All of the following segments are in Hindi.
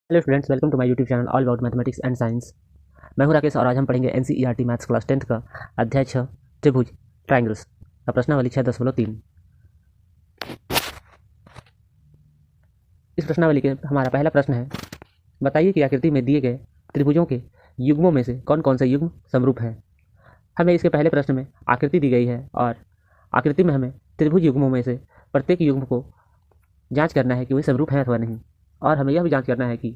Hello students, welcome to my YouTube channel all about mathematics and science. मैं हूं राकेश और आज हम पढ़ेंगे एनसीईआरटी मैथ्स क्लास 10th का अध्याय 6 त्रिभुज ट्राइंगल्स का प्रश्नावली 6.3। इस प्रश्नावली के हमारा पहला प्रश्न है, बताइए कि आकृति में दिए गए त्रिभुजों के युग्मों में से कौन कौन से युग्म समरूप हैं। हमें इसके पहले प्रश्न में आकृति दी गई है और आकृति में हमें त्रिभुज युग्मों में से प्रत्येक युग्म को जाँच करना है कि वे समरूप हैं अथवा नहीं, और हमें यह भी जाँच करना है कि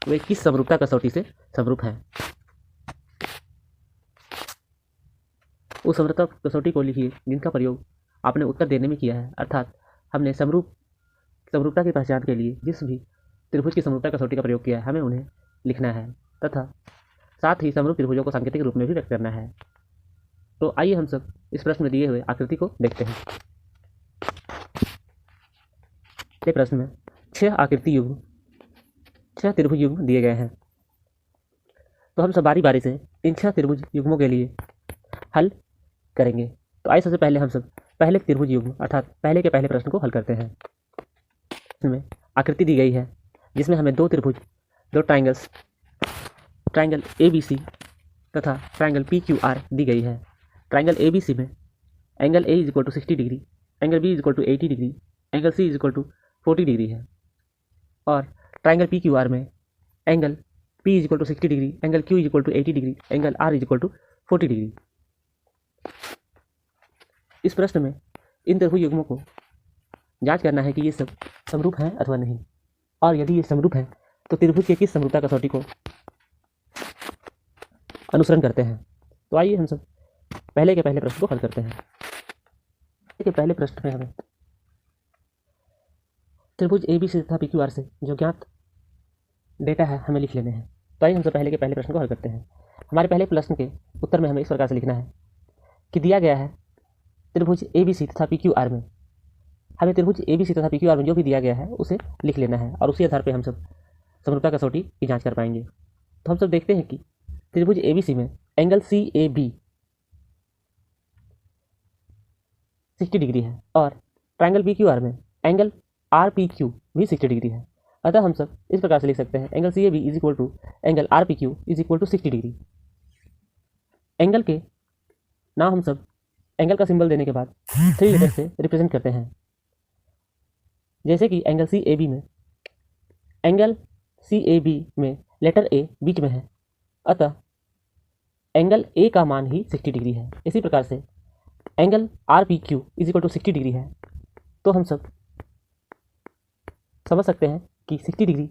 वे किस समरूपता कसौटी से समरूप हैं। उस समरूपता कसौटी को लिखिए जिनका प्रयोग आपने उत्तर देने में किया है, अर्थात हमने समरूपता की पहचान के लिए जिस भी त्रिभुज की समरूपता कसौटी का प्रयोग किया है हमें उन्हें लिखना है तथा साथ ही समरूप त्रिभुजों को सांकेतिक रूप में भी व्यक्त करना है। तो आइए हम सब इस प्रश्न में दिए हुए आकृति को देखते हैं। ये प्रश्न में 6 त्रिभुज युग्म दिए गए हैं, तो हम सब बारी बारी से इन 6 त्रिभुज युग्मों के लिए हल करेंगे। तो आइए सबसे पहले हम सब पहले त्रिभुज युग्म अर्थात पहले के पहले प्रश्न को हल करते हैं। इसमें आकृति दी गई है जिसमें हमें दो ट्राइंगल्स, ट्राइंगल ABC तथा ट्राइंगल PQR दी गई है। ट्राइंगल ABC में angle A = 60 degree, angle B = 80 degree, angle C = 40 degree है, और ट्राइंगल PQR में angle P = 60 degree, angle Q = 80 degree, angle R = 40 degree. इस प्रश्न में इन त्रिभुज युग्मों को जांच करना है कि ये सब समरूप हैं अथवा नहीं, और यदि ये समरूप हैं तो त्रिभुज के किस समरूपता कसौटी को अनुसरण करते हैं। तो आइए हम सब पहले के पहले प्रश्न को हल करते हैं। के पहले प्रश्न में हमें त्रिभुज ABC तथा PQR से जो ज्ञात डेटा है हमें लिख लेने हैं। तो आइए हम सब पहले के पहले प्रश्न को हल करते हैं। हमारे पहले प्रश्न के उत्तर में हमें इस प्रकार से लिखना है कि दिया गया है त्रिभुज ABC तथा PQR में, हमें त्रिभुज ABC तथा PQR में जो भी दिया गया है उसे लिख लेना है और उसी आधार पर हम सब समरूपता कसौटी की जांच कर पाएंगे। तो हम सब देखते हैं कि त्रिभुज ABC में एंगल CAB 60 डिग्री है और ट्राइंगल PQR में एंगल RPQ भी 60 डिग्री है। अतः हम सब इस प्रकार से लिख सकते हैं angle CAB = angle RPQ = 60 degree. Angle के नाम हम सब एंगल का सिंबल देने के बाद 3 लेटर से रिप्रेजेंट करते हैं, जैसे कि एंगल CAB में लेटर A बीच में है, अतः एंगल A का मान ही 60 डिग्री है। इसी प्रकार से एंगल RPQ = 60 डिग्री है, तो हम सब समझ सकते हैं कि 60 डिग्री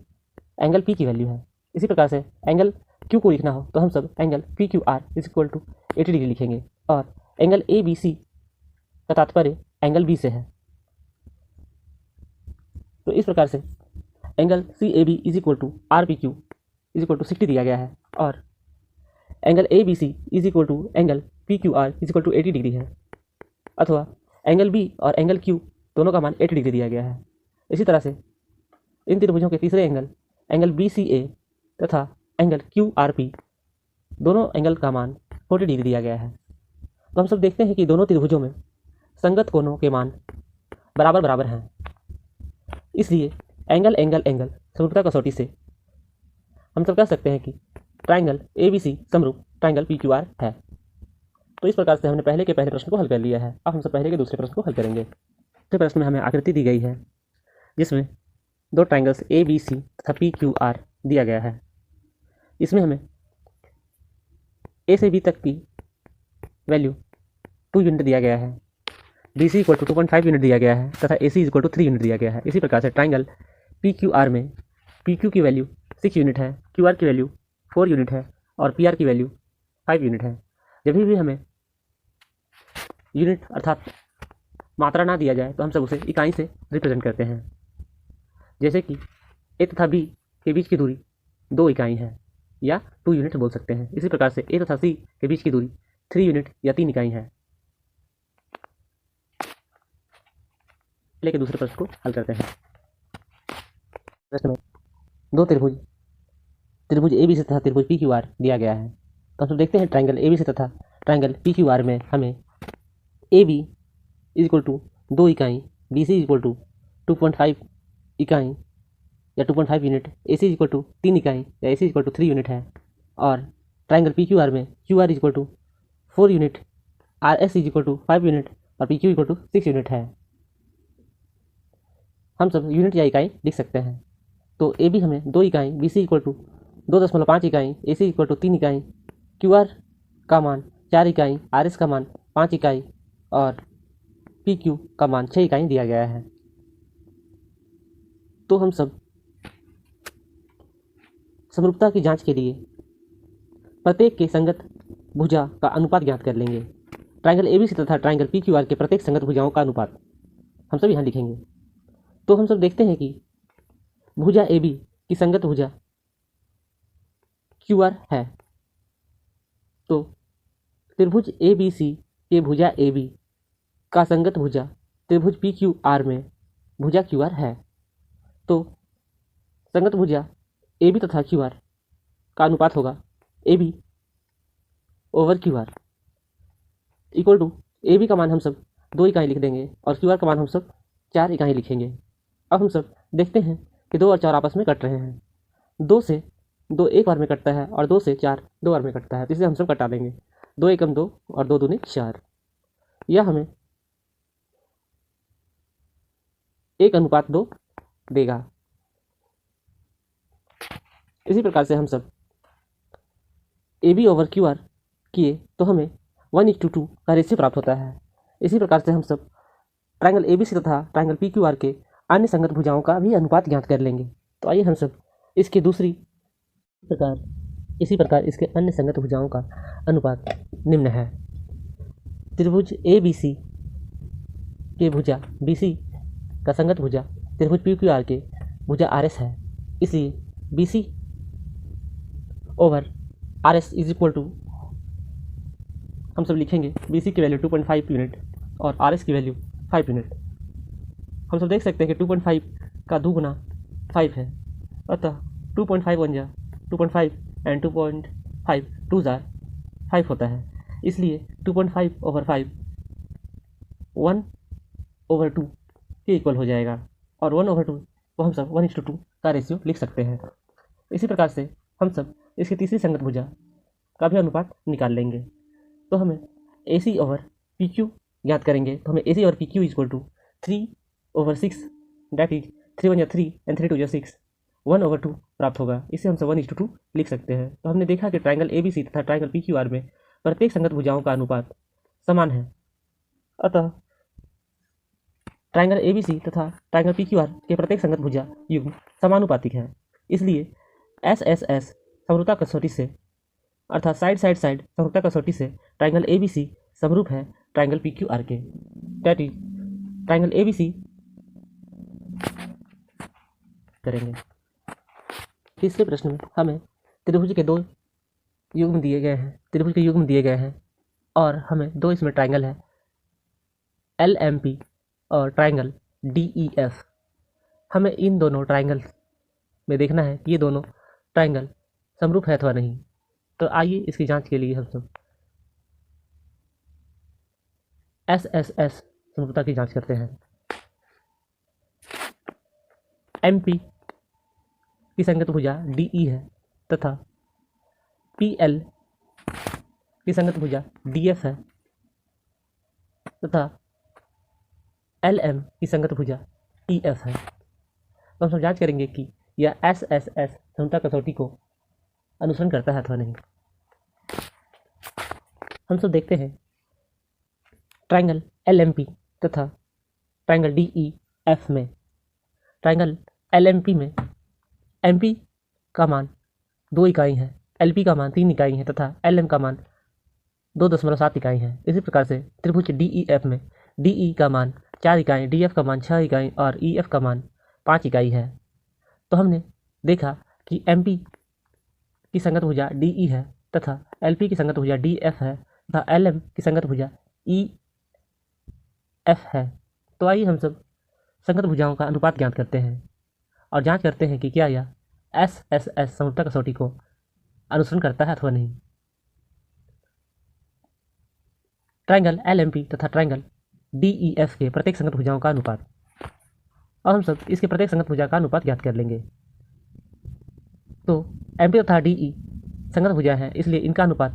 एंगल P की वैल्यू है। इसी प्रकार से एंगल Q को लिखना हो तो हम सब एंगल PQR = 80 डिग्री लिखेंगे, और एंगल ABC का तात्पर्य एंगल B से है। तो इस प्रकार से एंगल CAB = RPQ = 60 दिया गया है और angle ABC = angle PQR = 80 degree है, अथवा एंगल B और एंगल Q दोनों का मान 80 डिग्री दिया गया है। इसी तरह से इन त्रिभुजों के तीसरे एंगल BCA तथा एंगल QRP दोनों एंगल का मान 40 डिग्री दिया गया है। तो हम सब देखते हैं कि दोनों त्रिभुजों में संगत कोणों के मान बराबर बराबर हैं, इसलिए एंगल समरूपता कसौटी से हम सब कह सकते हैं कि ट्राइंगल ABC समरूप ट्राइंगल PQR है। तो इस प्रकार से हमने पहले के पहले प्रश्न को हल कर लिया है। अब हम सब पहले के दूसरे प्रश्न को हल करेंगे। दूसरे प्रश्न में हमें आकृति दी गई है जिसमें दो ट्राइंगल्स ABC तथा PQR दिया गया है। इसमें हमें A से B तक की वैल्यू 2 यूनिट दिया गया है, BC = 2.5 यूनिट दिया गया है तथा AC = 3 यूनिट दिया गया है। इसी प्रकार से ट्राइंगल PQR में PQ की वैल्यू 6 यूनिट है, QR की वैल्यू 4 यूनिट है और PR की वैल्यू 5 यूनिट है। जब भी हमें यूनिट अर्थात मात्रा ना दिया जाए तो हम सब उसे इकाई से रिप्रेजेंट करते हैं, जैसे कि A तथा B के बीच की दूरी 2 इकाई है या 2 यूनिट बोल सकते हैं। इसी प्रकार से A तथा C के बीच की दूरी 3 यूनिट या 3 इकाई है। लेकिन दूसरे प्रश्न को हल करते हैं। प्रश्न में दो त्रिभुज ABC तथा त्रिभुज PQR दिया गया है। तो हम सब देखते हैं ट्राइंगल ABC तथा ट्राइंगल PQR में हमें AB = 2 इकाई, BC = 2.5 इकाई या 2.5 यूनिट, AC इक्वल टू 3 इकाई या AC इक्वल टू 3 यूनिट है, और ट्राइंगल PQR में QR equal to 4 unit, RS equal to 5 unit और PQ इक्वल टू 6 यूनिट है। हम सब यूनिट या इकाई लिख सकते हैं। तो AB हमें 2 इकाई, BC इक्वल टू 2.5 इकाई, AC इक्वल टू 3 इकाई, QR का मान 4 इकाई, RS का मान 5 इकाई और PQ का मान 6 इकाई दिया गया है। तो हम सब समरूपता की जांच के लिए प्रत्येक के संगत भुजा का अनुपात ज्ञात कर लेंगे। ट्राइंगल ABC तथा ट्राइंगल PQR के प्रत्येक संगत भुजाओं का अनुपात हम सब यहाँ लिखेंगे। तो हम सब देखते हैं कि भुजा AB की संगत भुजा QR है, तो त्रिभुज ABC के भुजा AB का संगत भुजा त्रिभुज PQR में भुजा QR है। तो संगत भुजा AB तथा QR का अनुपात होगा AB over QR equal to AB का मान हम सब 2 इकाई लिख देंगे और QR का मान हम सब 4 इकाई लिखेंगे। अब हम सब देखते हैं कि 2 और 4 आपस में कट रहे हैं। 2 से 2 एक बार में कटता है और 2 से 4 2 बार में कटता है, तो इसे हम सब कटा देंगे। 2 एकम 2 और 2 दूनी 4। यह हमें 1:2 देगा। इसी प्रकार से हम सब AB ओवर QR किए तो हमें 1:2 का रेशियो प्राप्त होता है। इसी प्रकार से हम सब ट्राइंगल ABC तथा ट्राइंगल PQR के अन्य संगत भुजाओं का भी अनुपात ज्ञात कर लेंगे। तो आइए हम सब इसके इसी प्रकार इसके अन्य संगत भुजाओं का अनुपात निम्न है। त्रिभुज ABC के भुजा BC का संगत भुजा त्रिभुज PQR के भुजा RS है, इसलिए BC over RS is equal to हम सब लिखेंगे BC की वैल्यू 2.5 यूनिट और RS की वैल्यू 5 यूनिट। हम सब देख सकते हैं कि 2.5 का 2 गुना 5 है, अतः 2.5 1 जा 2.5 एंड 2.5 2 जार 5 होता है, इसलिए 2.5 ओवर 5 1/2 के इक्वल हो जाएगा और 1/2 को हम सब 1:2 का रेशियो लिख सकते हैं। इसी प्रकार से हम सब इसकी तीसरी संगत भुजा का भी अनुपात निकाल लेंगे। तो हमें AC ओवर PQ ज्ञात करेंगे, तो हमें AC over PQ equal to 3/6 that is 3 1 3 and 3 2 6 1/2 प्राप्त होगा। इसे हम सब 1:2 लिख सकते हैं। तो हमने देखा कि ट्राइंगल ABC तथा ट्राइंगल PQR में प्रत्येक संगत भुजाओं का अनुपात समान है, अतः ट्राइंगल ABC तथा ट्राइंगल PQR के प्रत्येक संगत भुजा युग्म समानुपातिक है। इसलिए SSS समरूपता कसौटी से अर्थात साइड समरूपता कसौटी से ट्राइंगल ABC समरूप है ट्राइंगल PQR के, दैट इज ट्राइंगल ABC करेंगे। तीसरे प्रश्न में हमें त्रिभुज के युग्म दिए गए हैं और हमें 2 इसमें ट्राइंगल है LMP और ट्राइंगल DEF। हमें इन दोनों ट्राइंगल में देखना है कि ये दोनों ट्राइंगल समरूप है अथवा नहीं। तो आइए इसकी जांच के लिए हम सब SSS समरूपता की जांच करते हैं। MP की संगत भुजा DE है तथा PL की संगत भुजा DF है तथा LM की संगत भुजा EF है। तो हम सब जांच करेंगे कि यह SSS समरूपता कसौटी को अनुसरण करता है अथवा नहीं। हम सब देखते हैं ट्राइंगल LMP तथा ट्राइंगल DEF में ट्राइंगल LMP में MP का मान 2 इकाई है, LP का मान 3 इकाई है तथा LM का मान 2.7 इकाई है। इसी प्रकार से त्रिभुज DEF में DE का मान 4 इकाई, DF का मान 6 इकाई और EF का मान 5 इकाई है। तो हमने देखा कि MP की संगत भुजा DE है तथा LP की संगत भुजा DF है तथा LM की संगत भुजा EF है। तो आइए हम सब संगत भुजाओं का अनुपात ज्ञात करते हैं और जांच करते हैं कि क्या यह SSS समरूपता कसौटी को अनुसरण करता है अथवा नहीं। ट्राइंगल LMP तथा ट्राइंगल DEF के प्रत्येक संगत भुजाओं का अनुपात, और हम सब इसके प्रत्येक संगत भुजा का अनुपात ज्ञात कर लेंगे। तो MP तथा DE संगत भुजा है, इसलिए इनका अनुपात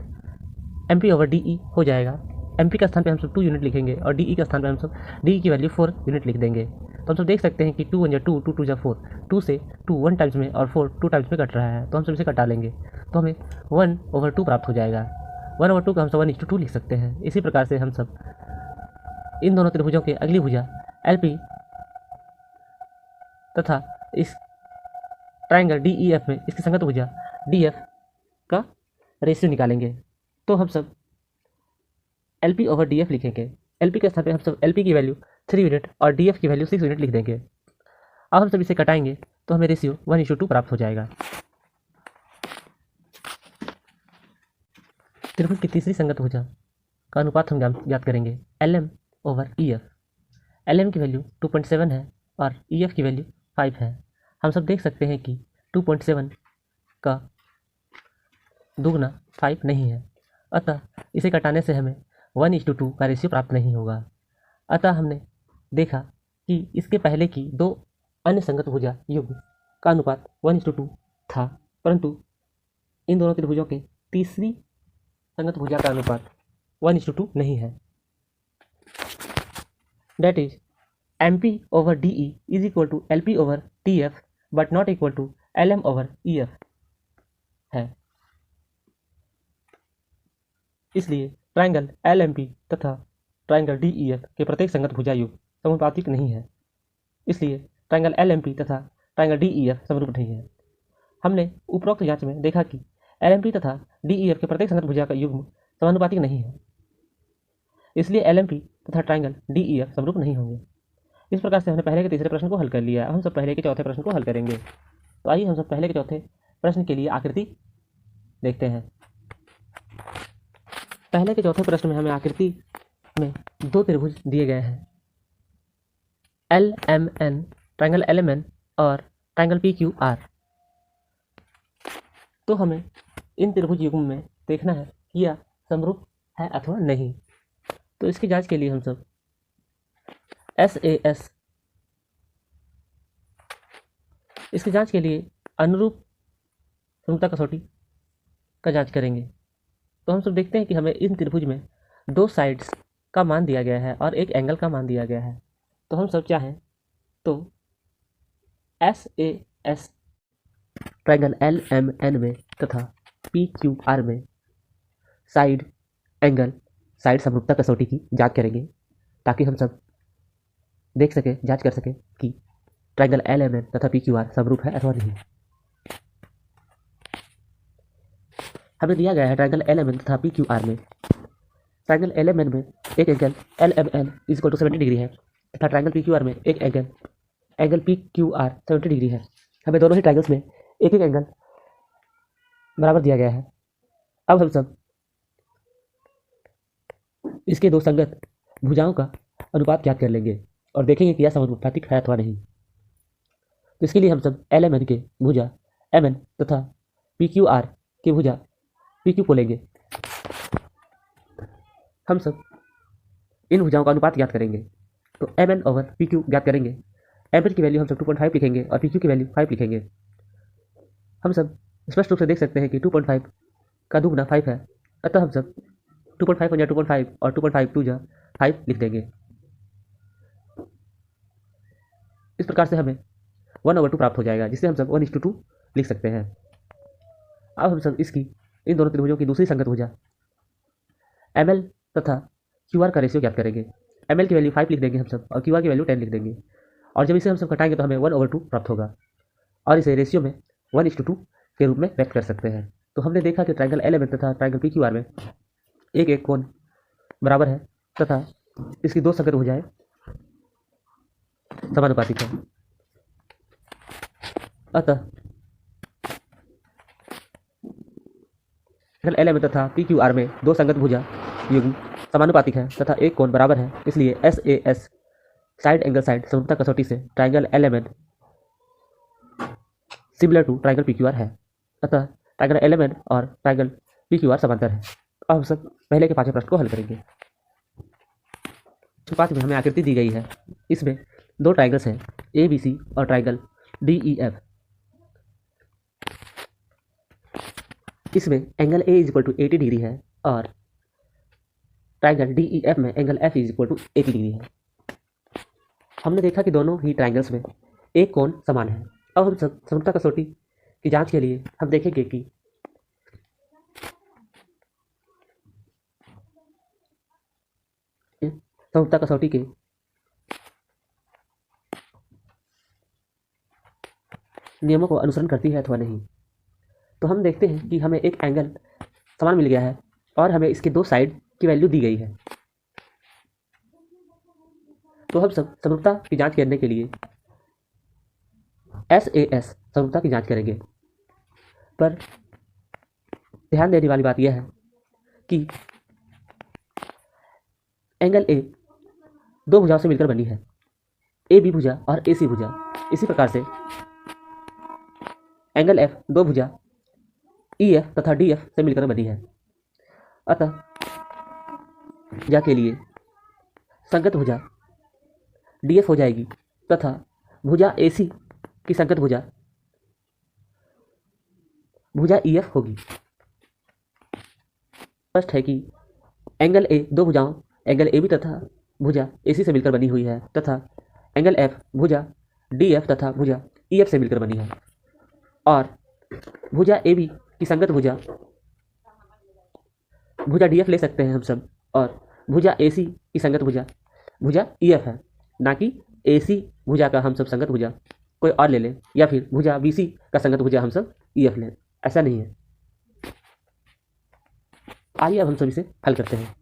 MP/DE हो जाएगा। MP के स्थान पे हम सब 2 यूनिट लिखेंगे और DE के स्थान पे हम सब DE की वैल्यू 4 यूनिट लिख देंगे। तो हम सब देख सकते हैं कि 2 1 2, 2 2 4, 2 से 2 1 टाइम्स में और 4 2 टाइम्स में कट रहा है, तो हम सब इसे कटा लेंगे, तो हमें 1/2 प्राप्त हो जाएगा। 1/2 का हम सब 1:2 लिख सकते हैं। इसी प्रकार से हम सब इन दोनों त्रिभुजों के अगली भुजा LP तथा इस ट्राइंगल DEF में इसकी संगत भुजा DF का रेशियो निकालेंगे। तो हम सब LP/DF लिखेंगे। LP के स्थान पे हम सब LP की वैल्यू 3 यूनिट और DF की वैल्यू 6 यूनिट लिख देंगे। अब हम सब इसे कटाएंगे तो हमें रेशियो 1:2 प्राप्त हो जाएगा। त्रिभुज की तीसरी संगत भुजा का अनुपात हम ज्ञात करेंगे LM/EF। LM की वैल्यू 2.7 है और EF की वैल्यू 5 है। हम सब देख सकते हैं कि 2.7 का दुगना 5 नहीं है, अतः इसे कटाने से हमें 1:2 का रेशियो प्राप्त नहीं होगा। अतः हमने देखा कि इसके पहले की दो अन्य संगत भुजा युग्म का अनुपात 1:2 था, परंतु इन दोनों त्रिभुजों के तीसरी संगत भुजा का अनुपात 1:2 नहीं है। That is MP/DE is equal to LP/TF but not equal to LM/EF है। इसलिए ट्राइंगल LMP तथा ट्राइंगल DEF के प्रत्येक संगत भुजा युग्म समानुपातिक नहीं है, इसलिए ट्राइंगल LMP तथा ट्राइंगल DEF समरूप नहीं है। हमने उपरोक्त जांच में देखा कि LMP तथा DEF के प्रत्येक संगत भुजा का युग्म समानुपातिक नहीं है, इसलिए LMP तथा ट्राइंगल DEF समरूप नहीं होंगे। इस प्रकार से हमने पहले के तीसरे प्रश्न को हल कर लिया। हम सब पहले के चौथे प्रश्न को हल करेंगे। तो आइए हम सब पहले के चौथे प्रश्न के लिए आकृति देखते हैं। पहले के चौथे प्रश्न में हमें आकृति में दो त्रिभुज दिए गए हैं, LMN, ट्राइंगल LMN और ट्राइंगल PQR। तो हमें इन त्रिभुज युग्म में देखना है कि यह समरूप है अथवा नहीं। तो इसकी जांच के लिए हम सब SAS, इसकी जांच के लिए अनुरूप समरूपता कसौटी का जांच करेंगे। तो हम सब देखते हैं कि हमें इन त्रिभुज में दो साइड्स का मान दिया गया है और एक एंगल का मान दिया गया है। तो हम सब चाहें तो SAS ट्राइंगल LMN में तथा PQR में साइड एंगल साइड समरूपता कसौटी की जांच करेंगे, ताकि हम सब देख सके, जांच कर सके कि ट्राइंगल LMN तथा PQR समरूप है अथवा नहीं। हमें दिया गया है ट्राइंगल LMN तथा PQR में, ट्राइंगल LMN में एक एंगल LMN = 70 डिग्री है तथा ट्राइंगल PQR में एक एंगल PQR 70 डिग्री है। हमें दोनों ही ट्राइंगल्स में एक एक एंगल बराबर दिया गया है। अब हम सब इसके दो संगत भुजाओं का अनुपात ज्ञात कर लेंगे और देखेंगे कि यह समानुपातिक है अथवा नहीं। तो इसके लिए हम सब LMN के भुजा MN तथा PQR के भुजा PQ को लेंगे। हम सब इन भुजाओं का अनुपात ज्ञात करेंगे। तो MN/PQ ज्ञात करेंगे। MN की वैल्यू हम सब 2.5 लिखेंगे और PQ की वैल्यू 5 लिखेंगे। हम सब स्पष्ट रूप से देख सकते हैं कि 2.5 का दुगना 5 है, अतः हम सब 2.5 × 2.5 और 2.5 2 5 लिख देंगे। इस प्रकार से हमें 1/2 प्राप्त हो जाएगा, जिससे हम सब 1:2 लिख सकते हैं। अब हम सब इसकी इन दोनों त्रिभुजों की दूसरी संगत भुजा ML तथा QR का रेशियो ज्ञात करेंगे। ML की वैल्यू 5 लिख देंगे हम सब और QR की वैल्यू 10 लिख देंगे, और जब इसे हम सब घटाएंगे तो हमें 1/2 प्राप्त होगा और इसे रेशियो में 1:2 के रूप में व्यक्त कर सकते हैं। तो हमने देखा कि ट्राइंगल LMN तथा ट्राइंगल PQR में एक एक कोण बराबर है तथा इसकी दो संगत भुजाएं समानुपातिक है। अतः LMN तथा PQR में दो संगत भुजा युग्म समानुपातिक है तथा एक कोण बराबर है, इसलिए SAS साइड एंगल साइड समरूपता कसौटी से triangle LMN similar to triangle PQR है। अतः ट्राइंगल LMN और ट्राइंगल PQR समांतर है। अब हम सब पहले के पांचवें प्रश्न को हल करेंगे। पांच में हमें आकृति दी गई है, इसमें दो ट्राइंगल्स हैं ABC और ट्राइंगल DEF। इसमें angle A is equal to 80 degree है और ट्राइंगल डी ई एफ में angle F is equal to 80 degree है। हमने देखा कि दोनों ही ट्राइंगल्स में एक कोण समान है। अब हम सब समरूपता कसौटी की जांच के लिए हम देखेंगे कि समरूपता कसौटी के नियमों को अनुसरण करती है अथवा नहीं। तो हम देखते हैं कि हमें एक एंगल समान मिल गया है और हमें इसके दो साइड की वैल्यू दी गई है। तो हम सब समरूपता की जांच करने के लिए SAS समरूपता की जांच करेंगे। पर ध्यान देने वाली बात यह है कि एंगल ए दो भुजाओं से मिलकर बनी है, AB भुजा और AC भुजा। इसी प्रकार से एंगल F दो भुजा EF तथा DF से मिलकर बनी है। अतः भुजा के लिए संगत भुजा DF हो जाएगी तथा भुजा AC की संगत भुजा EF होगी। स्पष्ट है कि एंगल A दो भुजाओं एंगल AB तथा भुजा AC से मिलकर बनी हुई है तथा एंगल F भुजा DF तथा भुजा EF से मिलकर बनी है और भुजा AB की संगत भुजा DF ले सकते हैं हम सब, और भुजा AC की संगत भुजा EF है, ना कि AC भुजा का हम सब संगत भुजा कोई और ले लें या फिर भुजा BC का संगत भुजा हम सब EF लें। ऐसा नहीं है। आइए अब हम सब इसे हल करते हैं।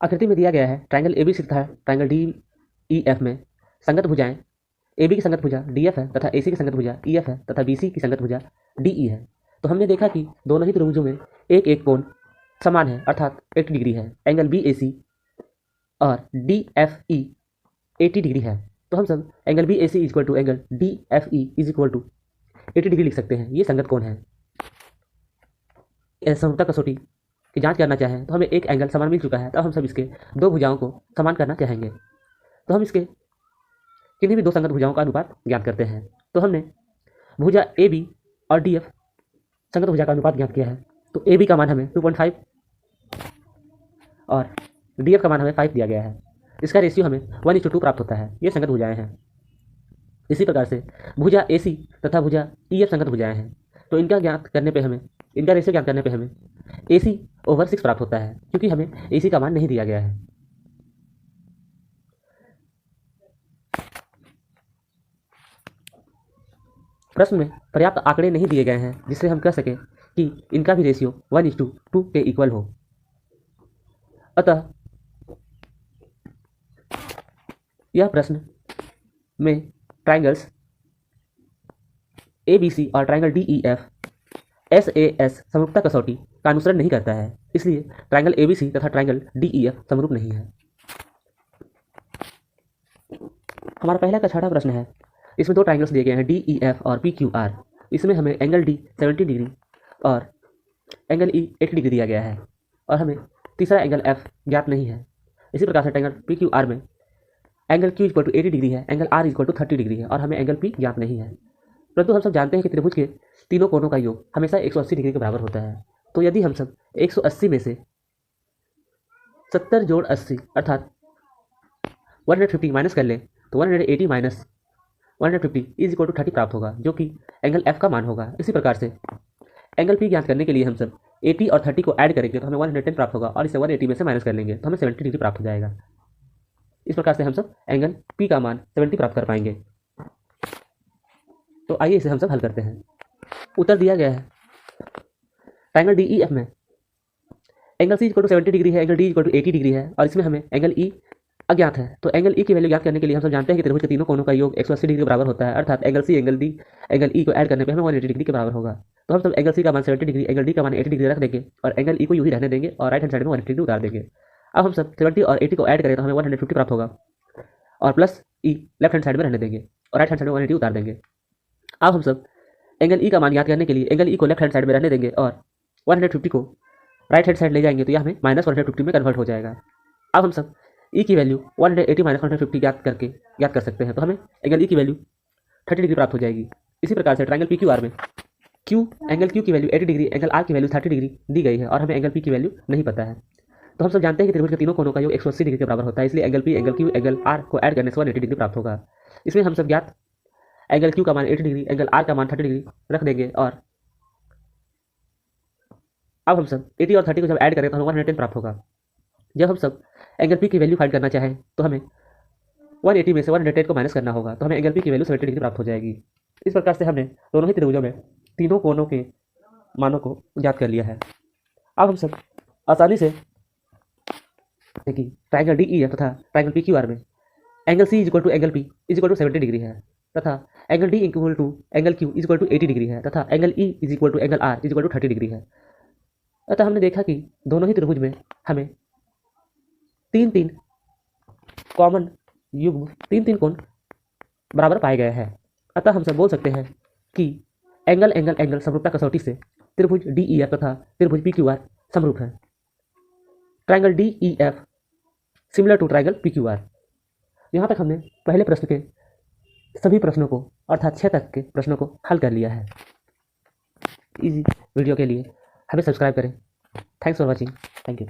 आकृति में दिया गया है ट्राइंगल ABC तथा ट्राइंगल DEF में संगत भुजाएं AB की संगत भुजा DF है तथा AC की संगत भुजा EF है तथा BC की संगत भुजा DE है। तो हमने देखा कि दोनों ही त्रिभुजों में एक एक कोण समान है अर्थात 80 डिग्री है। एंगल BAC और DFE 80 डिग्री है। तो हम सब angle BAC is equal to angle DFE is equal to 80 degree लिख सकते हैं। ये संगत कोण है। समरूपता कसौटी की जांच करना चाहें तो हमें एक एंगल समान मिल चुका है, तो हम सब इसके दो भुजाओं को समान करना चाहेंगे। तो हम इसके किन्हीं भी दो संगत भुजाओं का अनुपात ज्ञात करते हैं। तो हमने भुजा AB और DF संगत भुजा का अनुपात ज्ञात किया है। तो AB का मान हमें 2.5 और DF का मान हमें 5 दिया गया है। इसका रेशियो हमें 1:2 प्राप्त होता है। ये संगत भुजाएं हैं। इसी प्रकार से भुजा AC तथा भुजा EF संगत भुजाएं हैं। तो इनका रेशियो ज्ञात करने पे हमें AC/6 प्राप्त होता है, क्योंकि हमें AC का मान नहीं दिया गया है। प्रश्न में पर्याप्त आंकड़े नहीं दिए गए हैं जिससे हम कह सकें कि इनका भी रेशियो 1:2 के इक्वल हो। अतः यह प्रश्न में ट्राइंगल्स ABC और ट्राइंगल DEF SAS समरूपता कसौटी का अनुसरण नहीं करता है, इसलिए ट्राइंगल ABC तथा ट्राइंगल DEF समरूप नहीं है। हमारा पहला का छठा प्रश्न है। इसमें दो ट्राइंगल्स दिए गए हैं DEF और PQR। इसमें हमें एंगल D 70 डिग्री और एंगल E 80 डिग्री दिया गया है और हमें तीसरा एंगल F ज्ञात नहीं है। इसी प्रकार से ट्राइंगल PQR में angle Q equal to 80 degree है, angle R equal to 30 degree है और हमें एंगल P ज्ञात नहीं है। परंतु हम सब जानते हैं कि त्रिभुज के तीनों कोणों का योग हमेशा 180 डिग्री के बराबर होता है। तो यदि हम सब 180 में से 70 जोड़ 80 अर्थात 150 माइनस कर लें तो 180 माइनस 150 इज इक्वल टू 30 प्राप्त होगा, जो कि एंगल F का मान होगा। इसी प्रकार से एंगल P ज्ञात करने के लिए हम सब 80 और 30 को ऐड करेंगे तो हमें 110 प्राप्त होगा और इसे 180 में से माइनस कर लेंगे तो हमें 70 डिग्री प्राप्त हो जाएगा। इस प्रकार से हम सब एंगल P का मान 70 प्राप्त कर पाएंगे। तो आइए इसे हम सब हल करते हैं। उत्तर दिया गया है ट्राइंगल DEF में angle C equal to 70 degree है, angle D equal to 80 degree है और इसमें हमें एंगल E अज्ञात है। तो एंगल E की वैल्यू ज्ञात करने के लिए हम सब जानते हैं कि त्रिभुज के तीनों कोणों का योग 180 डिग्री के बराबर होता है, अर्थात angle C angle D angle E को ऐड करने पे हमें 180 डिग्री के बराबर होगा। तो हम सब एंगल C का मान 70 डिग्री एंगल D का मान 80 डिग्री रख देंगे और एंगल E को यूं ही रहने देंगे और राइट हैंड साइड में 180 डिग्री उतार देंगे। अब हम सब 70 और 80 को ऐड करें तो हमें 150 प्राप्त होगा और plus E left hand side में रहने देंगे और राइट हैंड साइड में 180 उतार देंगे। अब हम सब एंगल E का मान ज्ञात करने के लिए एंगल E को लेफ्ट हैंड साइड में रहने देंगे और 150 को राइट हैंड साइड ले जाएंगे तो यह हमें -150 में कन्वर्ट हो जाएगा। अब हम सब E की वैल्यू 180 माइनस 150 ज्ञात कर सकते हैं, तो हमें एंगल E की वैल्यू 30 डिग्री प्राप्त हो जाएगी। इसी प्रकार से ट्राइंगल PQR में एंगल क्यू की वैल्यू 80 डिग्री, एंगल आर की वैल्यू 30 डिग्री दी गई है और हमें एंगल पी की वैल्यू नहीं पता है। तो हम सब जानते हैं कि त्रिभुज के तीनों कोनों का योग 180 डिग्री के बराबर होता है, इसलिए angle P, angle Q, angle R को ऐड करने से 180 डिग्री प्राप्त होगा। इसमें हम सब ज्ञात एंगल क्यू का मान 80 डिग्री, एंगल आर का मान 30 डिग्री रख देंगे और अब हम सब 80 और 30 को जब ऐड करें तो हमें 110 प्राप्त होगा। जब हम सब एंगल पी की वैल्यू फाइंड करना चाहें तो हमें 180 में से 110 को माइनस करना होगा, तो हमें एंगल पी की वैल्यू 70 डिग्री प्राप्त हो जाएगी। इस प्रकार से हमने दोनों ही त्रिभुजों में तीनों कोनों के मानों को ज्ञात कर लिया है। अब हम सब आसानी से देखिए ट्राइंगल डी ई एफ तथा ट्राइंगल पी क्यू आर में angle C equal to angle P equal to 70 degree है तथा angle D equal to angle Q equal to 80 degree है तथा angle E equal to angle R equal to 30 degree है। अतः हमने देखा कि दोनों ही त्रिभुज में हमें तीन तीन कॉमन युग्म तीन कोण बराबर पाए गए हैं। अतः हम सब बोल सकते हैं कि एंगल एंगल एंगल समरूपता कसौटी से त्रिभुज डी ई एफ तथा त्रिभुज पी क्यू आर समरूप है। Triangle D E F similar to triangle P Q R. यहाँ तक हमने पहले प्रश्न के सभी प्रश्नों को अर्थात 6 तक के प्रश्नों को हल कर लिया है। इस वीडियो के लिए हमें सब्सक्राइब करें। Thanks for watching. Thank you.